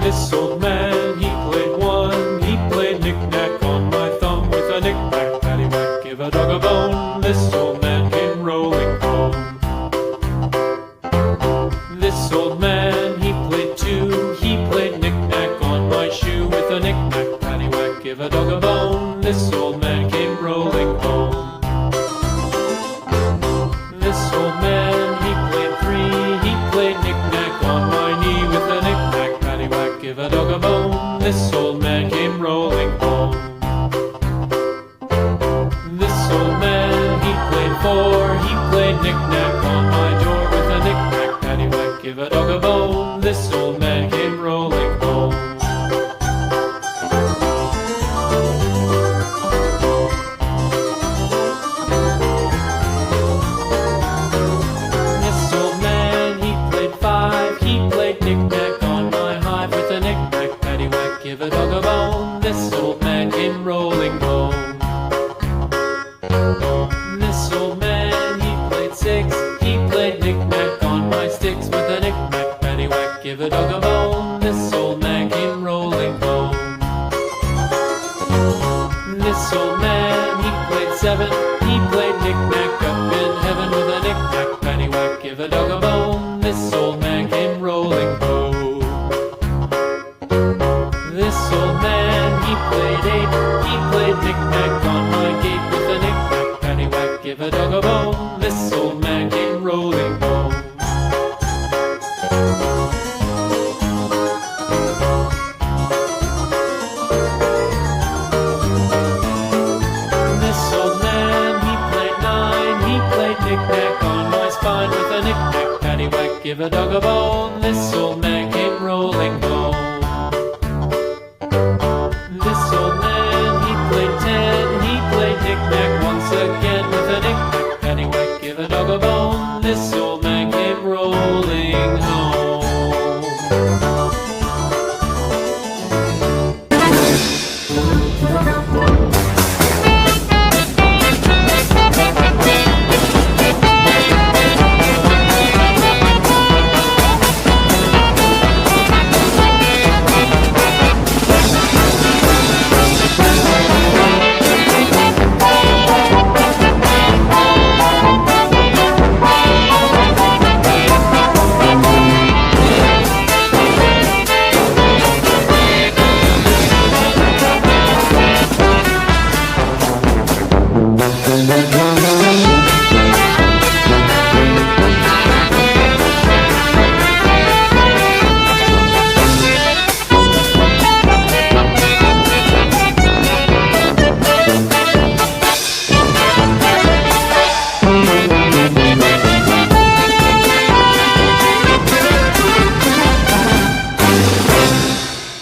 This old man, he played one. He played knick-knack on my thumb with a knick-knack, paddywhack, give a dog a bone. This old man came rolling home. This old man, he played two. He played knick-knack on my shoe with a knick-knack, paddywhack, give a dog a bone. This old man came rolling home. This old man, he played three. He played knick-knack on my knee with a knick-knack, paddywhack, give a dog a bone. This old man came rolling home. This old man, he played four. He played knick-knack on my door with a knick-knack, paddywhack, give a dog a bone. This old man came rolling home. This old man, he played five. He played knick-knack on my hive with a knick-knack, paddywhack, give a dog a bone. This old man came rolling home. This old man, he played six. He played knick-knack on my sticks with a knick-knack, paddywhack, give a dog a bone. This old man came rolling home. This old man, he played seven. He played knick-knack up in heaven with a knick-knack, paddywhack, give a dog a bone. This old man came rolling home. This old man, he played eight. He played knick-knack on my gate with a knick-knack, paddywhack, give a dog a bone. This old man came rolling home. This old man, he played nine. He played knick-knack on my spine with a knick-knack, paddywhack, give a dog a bone. This old